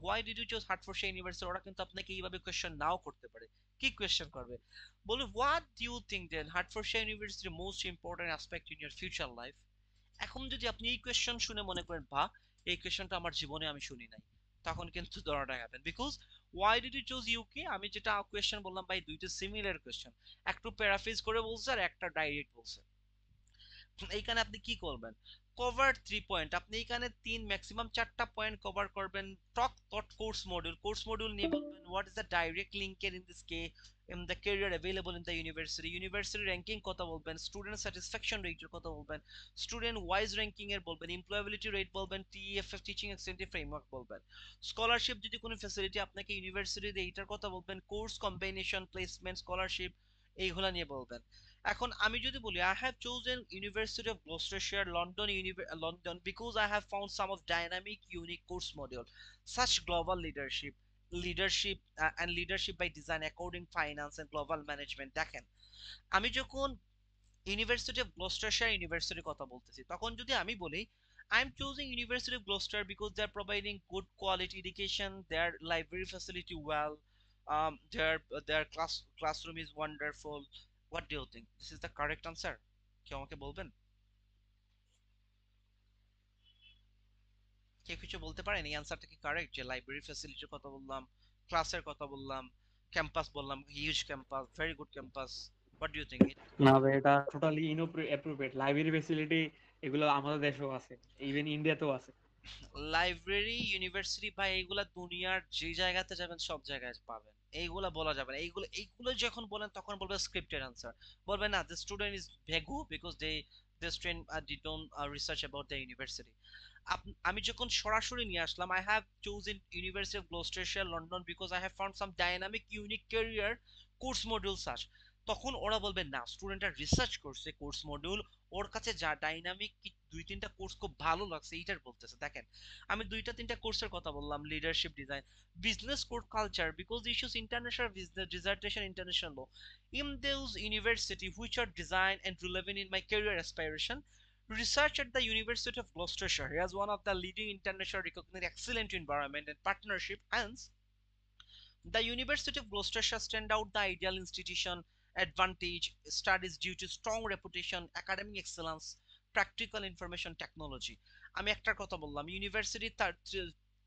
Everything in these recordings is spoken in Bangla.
Why did you choose Hertfordshire university, ওরা কিন্তু আপনাকে এইভাবে কোয়েশ্চেন নাও করতে পারে। কি কোয়েশ্চেন করবে, বলবে what do you think then Hertfordshire ইউনিভার্সিটির most important aspect in your future life. এখন যদি আপনি এই কোয়েশ্চেন শুনে মনে করেন বা এই কোয়েশ্চেনটা আমার জীবনে আমি শুনি নাই, তখন কিন্তু ধরাটা happen. Because why did you choose UK, আমি যেটা কোয়েশ্চেন বললাম ভাই দুইটা সিমিলার কোয়েশ্চেন, একটু প্যারাফ্রেজ করে বলছে আর একটা ডাইরেক্ট বলছে। এইখানে আপনি কি করবেন, কভার 3 পয়েন্ট, আপনি এখানে তিন ম্যাক্সিমাম চারটা পয়েন্ট কভার করবেন। টক টট কোর্স মডিউল নিয়ে বলবেন হোয়াট ইজ দ্য ডাইরেক্ট লিঙ্কের in this K in the career available in the university ranking কথা বলবেন, স্টুডেন্ট স্যাটিসফ্যাকশন রেটের কথা বলবেন, স্টুডেন্ট ওয়াইজ র্যাঙ্কিং এর বলবেন, এমপ্লয়াবিলিটি রেট বলবেন, টিএফএফ টিচিং এক্সটেন্টিভ ফ্রেমওয়ার্ক বলবেন, স্কলারশিপ যদি কোনো ফ্যাসিলিটি আপনাকে ইউনিভার্সিটিতে এইটার কথা বলবেন, কোর্স কম্বিনেশন প্লেসমেন্ট স্কলারশিপ এইগুলা নিয়ে বলবেন। এখন আমি যদি বলি I have chosen university of Gloucestershire London because I have found some of dynamic unique course module such global leadership by design according finance and global management। দেখেন, আমি যখন ইউনিভার্সিটি অফ গ্লস্টারশায়ার ইউনিভার্সিটির কথা বলতেছি, তখন যদি আমি বলি I am choosing university of Gloucester because they are providing good quality education, their library facility well, their classroom is wonderful. What do you think, this is the correct answer? কেউ আমাকে বলবেন, কেউ কিছু বলতে পারেন এই অ্যান্সারটা কি কারেক্ট, যে লাইব্রেরি ফ্যাসিলিটির কথা বললাম, ক্লাসের কথা বললাম, ক্যাম্পাস বললাম, huge campus, very good campus. What do you think? না ভাই, এটা টোটালি ইনঅ্যাপ্রোপ্রিয়েট। লাইব্রেরি ফেসিলিটি এগুলো আমাদের দেশেও আছে, ইভেন ইন্ডিয়াতেও আছে। লাইব্রেরি ইউনিভার্সিটি ভাই এইগুলা দুনিয়ার যে জায়গাতে যাবেন সব জায়গায় পাবেন, এইগুলা বলা যাবে না। এইগুলো এইগুলো যখন বলেন তখন বলবে স্ক্রিপ্টেড আনসার, বলবে না the student is vague because the student didn't research about the university. আমি যখন সরাসরি নিয়ে আসলাম I have chosen university of Gloucestershire London because I have found some dynamic unique career course module such, তখন ওরা বলবে না স্টুডেন্টরা রিসার্চ করছে কোর্স মডিউল, ওর কাছে যা ডাইনামিক দুই তিনটা কোর্স খুব ভালো লাগছে এইটার বলতেছে। দেখেন, আমি দুইটা তিনটা কোর্সের কথা বললাম, leadership design, business code culture because issues international business dissertation international law, in those university which are designed and relevant in my career aspiration. Research at the University of Gloucestershire as one of the leading international recognized excellent environment and partnership. Hence, the University of Gloucestershire stand out the ideal institution advantage studies due to strong reputation, academic excellence, practical information technology. আমি একটার কথা বললাম ইউনিভার্সিটি, তার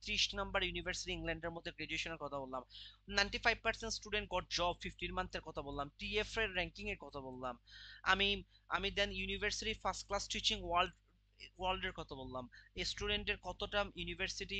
30 নম্বর ইউনিভার্সিটি ইংল্যান্ডের মধ্যে গ্রাজুয়েশনের কথা বললাম, 95% স্টুডেন্ট গট জব 15 মান্থের কথা বললাম, টিএফ এর র্যাঙ্কিং এর কথা বললাম, আমি আমি দেন ইউনিভার্সিটি ফার্স্ট ক্লাস টিচিং ওয়ার্ল্ডের কথা বললাম, স্টুডেন্টের কতটা ইউনিভার্সিটি